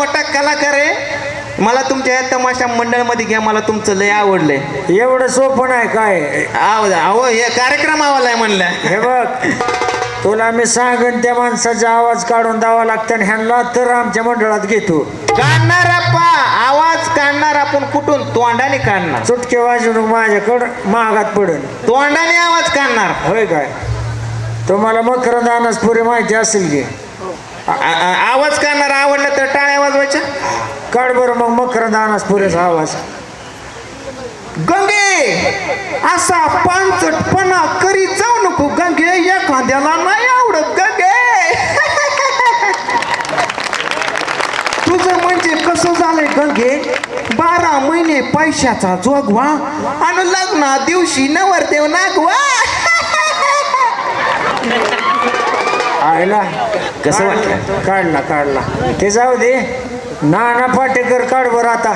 मोठा कलाकार आहे. मला तुमच्या या तमाशा मंडळामध्ये घ्या. मला तुमचं लय आवडलंय. एवढं सोपं नाही काय. अहो हे कार्यक्रम आवालाय म्हणलं. हे बघ तुला मी सांगन त्या माणसाचा आवाज काढून द्यावा लागतं आणि ह्यांना तर आमच्या मंडळात घेतो. काढणार आप्पा आवाज काढणार. आपण कुठून? तोंडाने काढणार. चुटके वाजवून माझ्याकडं महागात पडन. तोंडाने आवाज काढणार. होय काय? तुम्हाला मकरंद अनासपुरी माहिती असेल की. आवाज काढणार. आवडलं तर टाळ्या वाजवायच्या. काढ बरं मग मकरंद अनासपुरीचा आवाज. गंगे असा पानचटपणा करी जाऊ नको गंगे. एखाद्याला नाही आवडत गंगे. तुझं म्हणजे कसं झालंय गंगे? 12 महिने पैशाचा जोगवा आणि लग्ना दिवशी नवरदेव नागवा. आयला कसं वाटलं? काढला ते जाऊ दे. नाना पाटेकर काढ बरं आता.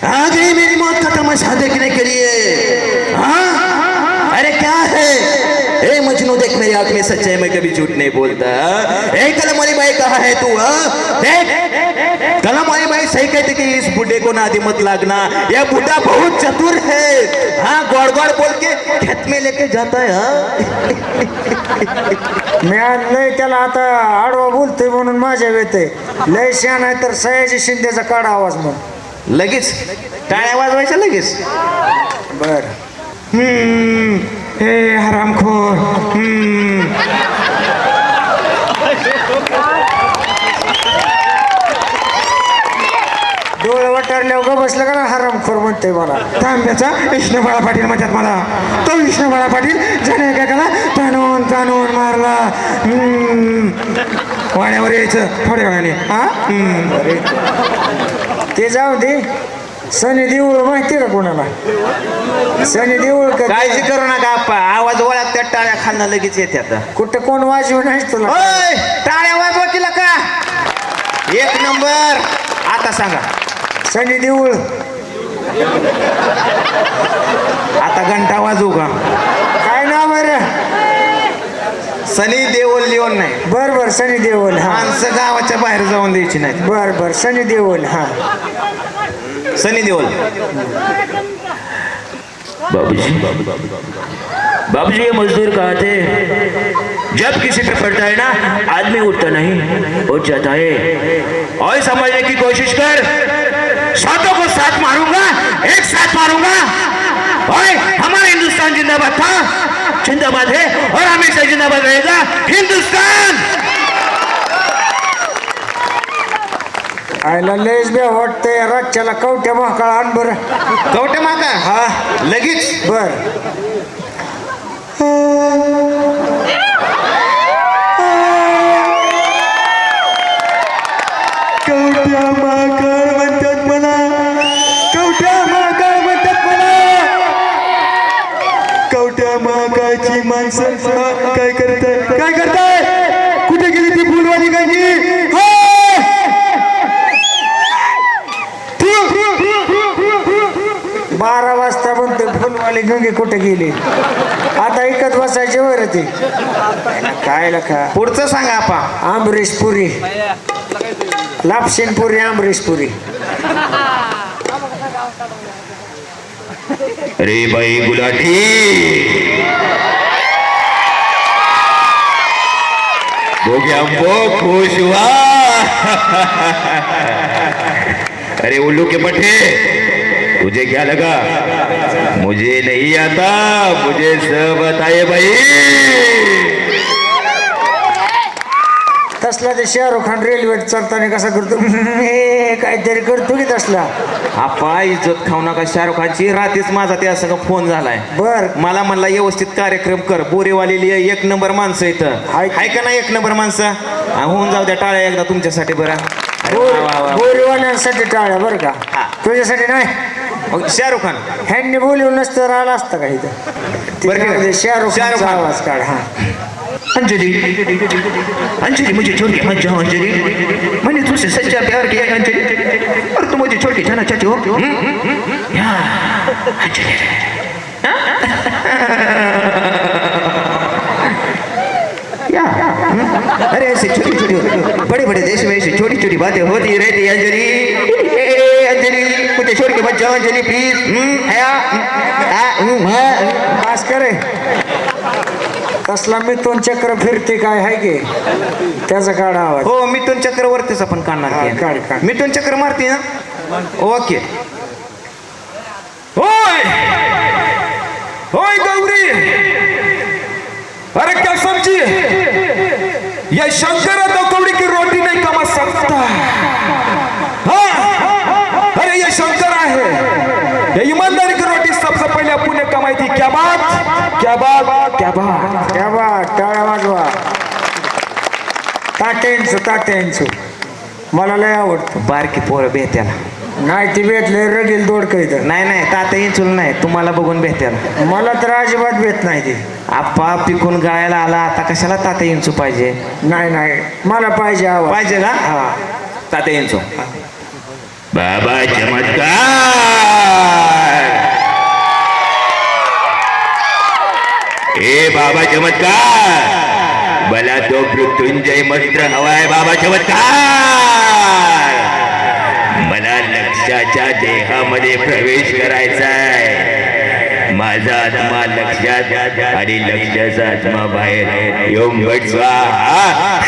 आ गई मेरी मौत का तमाशा देखने के लिए. हाँ अरे क्या है? ए मजनू देख मेरी आंख में सच्चाई, मैं कभी झूठ नहीं बोलता. ए कलम वाली बाई कहाँ है तू? देख कलम वाली बाई सही कहती कि इस बूढ़े को नादी मत लागना. यह बूढ़ा बहुत चतुर है. हाँ गौड़ गौड़ बोल के खेत में लेके जाता है. मी लय त्याला आता आडवा बोलतोय म्हणून माझ्या येते. लय शान आहे तर सयाजी शिंदेचा काढा आवाज मग लगेच टाळ्या वाजवायच्या लगेच. बर हे हरामखोर. डोळे वटारल्यावर ग बसलं का ना हरामखोर म्हणते मला. तांब्याचा विष्णू बाळा पाटील म्हणतात मला. तो विष्णू बाळा पाटील ज्याने काय केला ताणून मारला. वाड्यावर यायचं थोड्या वेळाने. ते जाऊ दे. सनी देऊळ माहिती का कोणाला? सनी देऊळ काळजी करू नका आप्पा. आवाज ओळख त्या टाळ्या खालनं लगेच येते. आता कुठं कोण वाजवून आहेस तुला? टाळ्या वाजवा तिला का? 1 नंबर. आता सांगा. सनी देऊळ. आता घंटा वाजवू का? काय नाव आहे रे? सनी देओल लिओन नाही. बर सनी देओल. हा माणसं गावाच्या बाहेर जाऊन द्यायची नाही. बर सनी देओल. हा सनी देओल. बाबूजी ये मजदूर कहा थे जब किसी पे पड़ता है ना आदमी उठता नहीं उठ जाता है. और समझने की कोशिश कर. सातों को साथ मारूंगा. एक साथ मारूंगा. ओए हमारा हिंदुस्तान जिंदाबाद था, जिंदाबाद है और हमेशा जिंदाबाद रहेगा हिंदुस्तान. आयला लयच बे वाटतंय. राज्याला कवट्या महाकाळ आण बरं. कवटे माका. हा लगेच. बर कवट्या महाकाळ म्हणतात मला. कवट्या महाकाळ म्हणतात मला. कवट्या महाकाळची माणसं काय करताय? कुठे गेली ती फुलवाली गंगी? 12 वाजता म्हणते फुलवाली गंगे कुठे गेली? आता ऐकत बसायचे वर ते काय लखा. पुढचं सांगा आपा. अमरीश पुरी. लापशीन पुरी अमरीश पुरी. अरे बाई गुलाटी खुश हुआ. अरे उल्लू के पट्टे तुझे क्या लगा? मुझे नहीं आता. मुझे सब बताए भाई. तसला ते शाहरुख खान रेल्वेत चढताना कसा करतो काहीतरी करतो की तसला. आपा इज्जत खाऊ नका शाहरुख खानची. रात्रीच माझा त्या सगळं फोन झालाय. बर मला म्हणला व्यवस्थित कार्यक्रम कर. बोरेवालेली 1 नंबर माणसं इथं आहे का नाही? 1 नंबर माणसं. होऊन जाऊ द्या टाळ्या एकदा तुमच्यासाठी. बरं बोरीवाल्यांसाठी टाळ्या बरं का? तुझ्यासाठी नाही. शाहरुख खान ह्यांनी बोलवून नसतं राहिला असतं का इथं? शाहरुख खानचा आवाज काढ. हा अंजलि मुझे छोड़ के मत जाओ अंजलि. मैंने तुझसे सच्चा प्यार किया है अंजलि और तुम मुझे छोड़ के जाना चाहती हो. अंजलि अरे ऐसे छोटी छोटी बड़े बड़े देश में ऐसी छोटी छोटी बातें होती रहती है अंजलि। अंजलि मुझे छोड़ के मत जाओ अंजलि प्लीज। पास करे कसला मिथून चक्र फिरते काय आहे की त्याचा काढा आवाज. हो मिथुन चक्रवर्तीच आपण काढणार हा, की. काढ, काढ. मिथुन चक्र मारते ना. ओके. ओए ओए गौरी, अरे क्या समझी, ये शंकर तो कौड़ी की रोटी नहीं कमा सकता. हाँ, अरे ये शंकर है, ये ईमानदारी की रोटी सबसे पहले पुण्य कमाई थी. क्या बात, क्या बात, क्या बात. क्या बात, टाळ्या वाजवा. तात्यांचं मला लय आवडतं. बारकी पोरं बेत्याला. नाही ती भेटले रगेल दोडक इथं. नाही नाही ताता इंचुल नाही तुम्हाला बघून बेत्याला. मला तर अजिबात भेट नाही ती. आप्पा पिकून गायला आला आता कशाला ताता इंचू पाहिजे. नाही नाही मला पाहिजे आवाज. पाहिजे का. हा ताता इंचू. बाबा चमत्कार. ए बाबा चमत्कार, मला तो मृत्युंजय मंत्र हवाय. बाबा चमत्कार, मला लक्षाच्या देहामध्ये प्रवेश करायचा आहे. माझा आत्मा लक्षात आणि लक्षाचा आत्मा बाहेर. ओम भट स्वाहा.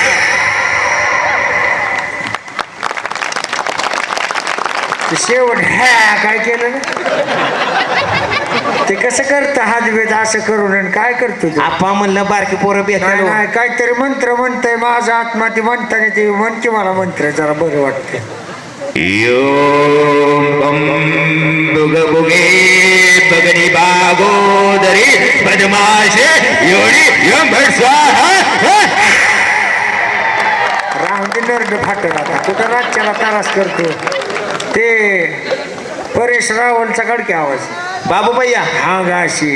ते शेवट ह्या काय केलं ना ते कसं करतं हात बेत असं करून आणि काय करतो ते? आप्पा म्हणलं बारकी पोरं नाही बेत्याला. नाही काहीतरी मंत्र म्हणतंय माझा आत्मा ती म्हणताना ते म्हण की मला मंत्र जरा बरं वाटतं. योम बम बुग बुगे बगनी बागोदरी बदमाशे योडी यम भट स्वाहा. राहून ते नरड फाटल आता कुठं राज्याला त्रास करतो ते परेश रावलचा कडके आवाज. बाबू भैया हा गाशी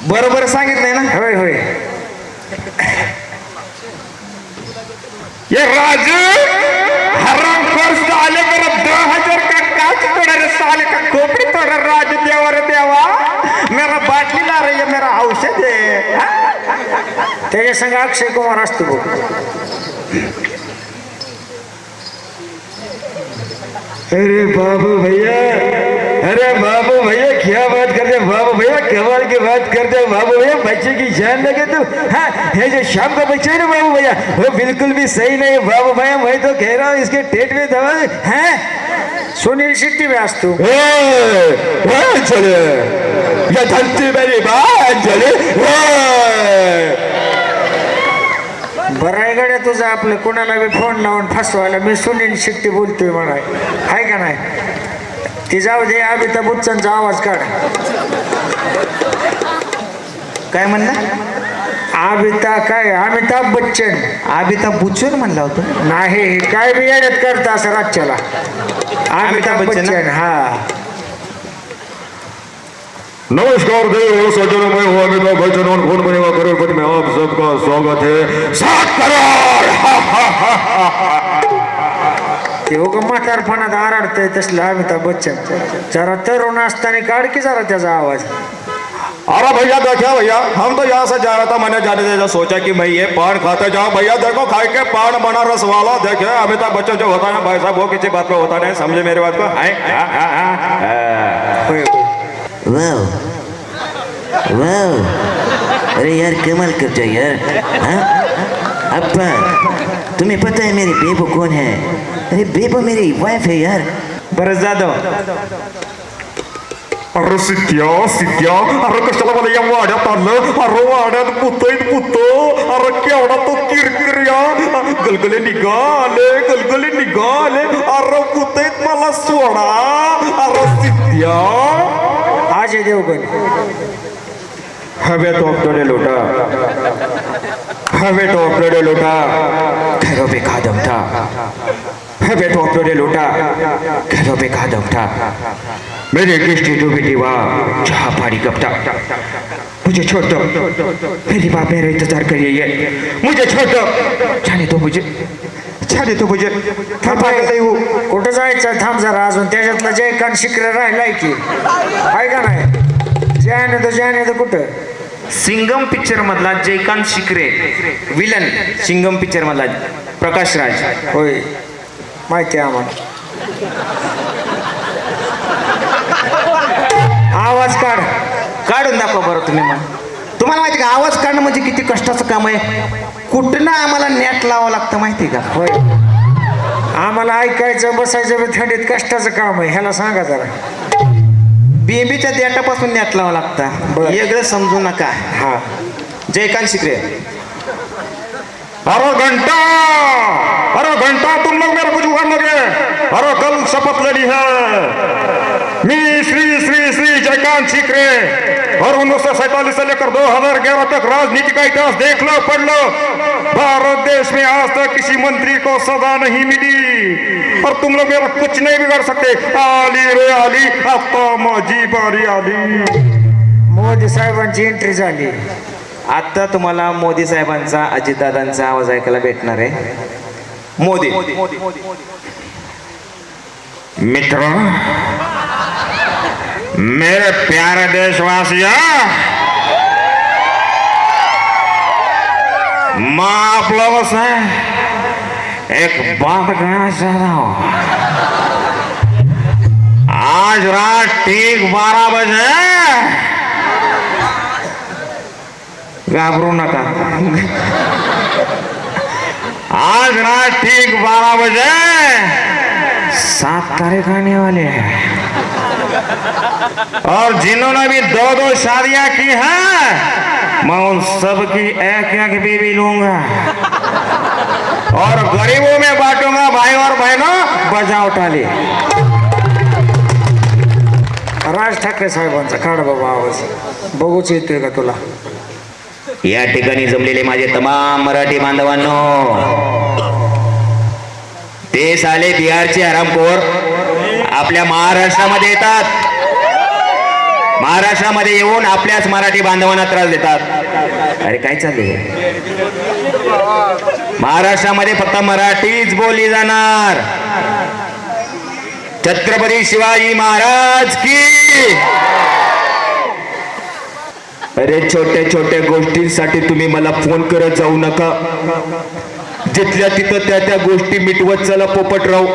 बरोबर सांगितलंय ना. होय होय. ये राजू हराम खोर साले मेरा 2000 का काच तोड़ा रे साले का खोपड़ी तोड़ा. राजू देवा रे देवा, मेरा बाटली ला रही है, मेरा औषध है. त्याच्या संग अक्षय कुमार असतो बघ. अरे बाबू भैया, अरे बाबू भैया क्या बात करते हो बाबू भैया, कमाल की बात करते हो बाबू भैया. बच्चे की जान लगे तो. हाँ, ये जो शाम का बच्चा है ना बाबू भैया, वो बिल्कुल भी सही नहीं है बाबू भैया. मैं तो कह रहा हूँ इसके पेट में दवा है. सुनील शेट्टी बी असतो. चले या धरती मेरी बात चले. बरं आहे गड्या तुझं आपलं कोणाला बी फोन लावून फसवायला. मी सुनील शेट्टी बोलतोय म्हणाय आहे का नाही. ती जाऊ दे. अमिताभ बच्चनचा आवाज काढ. काय म्हणला. अमिताभ बच्चन. अमिताभ बच्चन म्हणला होता. नाही काय बी येड्यात करता असं राज्याला. अमिताभ बच्चन. हा नमस्कार देव सज्जनों, मैं हूं अमिताभ बच्चन और कौन बनेगा करोड़पति में आप सबका स्वागत है. 7 करोड़. ते हो म्हातारपणात आरडतंय तसलं अमिताभ बच्चन. जरा तरुण असताना काढ की जरा त्याचा आवाज. अरे भैया देखा भैया, हम तो यहाँ से जा रहा था, मैंने जाने देना सोचा कि मैं ये पान खाते जाऊँ. भैया देखो खाए के पान बना रसवाला. देखे अमिताभ बच्चन जो होता है भाई साहब, वो किसी बात पे होता नहीं. समझे मेरी बात को. होय. Wow wow. अरे यार कमाल करते हो यार. हाँ अप्पा तुम्हें पता है मेरी बेबो कौन है. अरे बेबो मेरी वाइफ है यार. बरं जाधव. अरे सिद्ध्या अरे कशाला मला या वाड्यात आणलं. अरे वाड्यात पुत. अरे केवढा तो किरकिर्या. गलगले निघाले. अरे पुत मला सोडा. अरे सिद्ध्या. अजय देवगण. हवे तो आपल्याला लोटा घरों पे खादम था. हवे तो आपल्याला लोटा घरों पे खादम था. मेरे दृष्टि जो भी दीवार जहाँ पानी कपता. मुझे छोड़ दो. मेरी बाप मेरा इंतजार कर रही है. मुझे छोड़ दो. जाने दो मुझे. कुठं जायचं थांब जरा. अजून त्याच्यातला जयकांत शिकरे राहिलाय की आहे का नाही. जाने तो कुठं सिंगम पिक्चर मधला जयकांत शिकरे विलन, सिंगम पिक्चर मधला प्रकाश राज. होय माहिती आहे आम्हाला. आवाज काढ. काढून दाखवा बरं तुम्ही मग. तुम्हाला माहिती का आवाज काढणं म्हणजे किती कष्टाचं काम आहे. कुठनं आम्हाला नेट लावावं लागतं माहिती का. होय आम्हाला ऐकायचं बसायचं बी थंडीत कष्टाचं काम आहे. ह्याला सांगा जरा. बेबीच्या देटापासून नेट लावावं लागतं. बरं. वेगळं समजू नका. हा जयकांत शिकरे. अरे घंटा तुम लोग मेरा कुछ उखाड़ लगे. अरे कल शपथ लेनी है. मैं श्री श्री श्री जयकांत शिकरे और 1947 से लेकर 2011 तक राजनीति का इतिहास देख लो, पढ़ लो. भारत देश में आज तक किसी मंत्री को सजा नहीं मिली और तुम लोग मेरा कुछ नहीं बिगाड़ सकते. आली रे आली, आता माझी बारी आली. मोदी साहेबांची एंट्री झाली. आता तुम्हाला मोदी साहेबांचा, अजितदादांचा आवाज ऐकायला भेटणार आहे. मोदी. मित्रों, मेरे प्यारे देशवासियों, मैं आप लोगों से एक बात कहना चाहता हूं. आज रात ठीक 12 बजे, घाबरू नका. आज रात ठीक 12 बजे 7 तारीख आने वाले हैं और जिन्होंने भी 2-2 शादियां की हैं मैं उन सब की एक बीवी लूंगा और गरीबों में बांटूंगा. भाई और बहनों, बजाओ ताली. राज ठाकरे साहेबांचा काढ बाबा आवाज. बघूच येतोय का तुला. या ठिकाणी जमलेले माझे तमाम मराठी बांधवांनो, ते साले बिहारचे हरामखोर आपल्या महाराष्ट्रामध्ये येतात. महाराष्ट्रामध्ये येऊन आपल्याच मराठी बांधवांना त्रास देतात. अरे काय चाललंय. महाराष्ट्रामध्ये फक्त मराठीच बोलली जाणार. छत्रपती शिवाजी महाराज की. अरे छोट्या छोट्या गोष्टींसाठी तुम्ही मला फोन करत जाऊ नका. जिथल्या तिथं त्या गोष्टी मिटवत चला पोपटराव.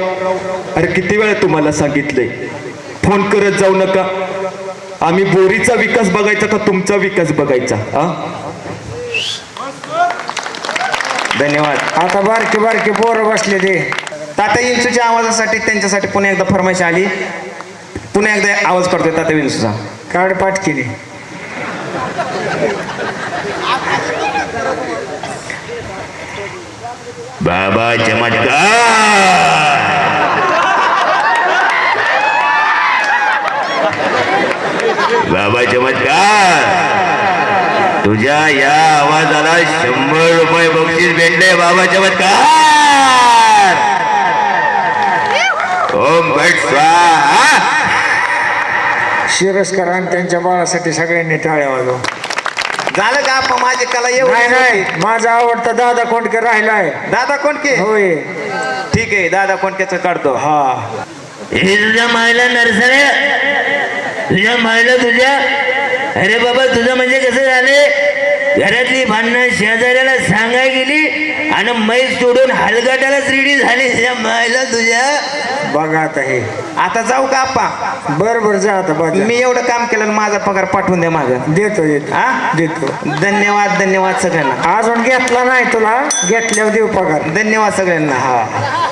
अरे किती वेळा तुम्हाला सांगितलंय, फोन करत जाऊ नका. आम्ही बोरीचा विकास बघायचा का तुमचा विकास बघायचा. धन्यवाद. आता बारकी बारकी पोरं बसले ते. तात्या विंचूच्या आवाजासाठी त्यांच्यासाठी पुन्हा एकदा फरमाईश आली. पुन्हा एकदा आवाज करतोय तात्या विंचूचा. काढ पाटकीने. बाबा चमत्कार. बाबा चमत्कार. तुझ्या या आवाजाला 100 रुपये बक्षीस भेटले. बाबा चमत्कार. ओम भट स्वाहा. शिरस्कर आणि त्यांच्या बाळासाठी सगळ्यांनी टाळ्या वाजव. झालं का आपण माझी कला नाही एवढी. नाही, माझा आवडता दादा कोंडके राहिलाय. दादा कोणके. होय ठीक आहे, दादा कोणक्याचं काढतो. हा. हे तुझ्या मायला नरसरे, तुझ्या मायला तुझ्या. अरे बाबा तुझं म्हणजे कसं झाले, घरातली भांडणं शेजाऱ्याला सांगाय गेली आणि मैस तोडून हलगाटालाच रेडी झाली. तुझ्या मायला तुझ्या. बघा आता हे. आता जाऊ का आपा. बरोबर जा आता बाजा. मी एवढं काम केलं आणि माझा पगार पाठवून द्या माझा. देतो देतो हा देतो. धन्यवाद. धन्यवाद सगळ्यांना. अजून घेतला नाही तुला, घेतल्यावर देऊ पगार. धन्यवाद सगळ्यांना. हा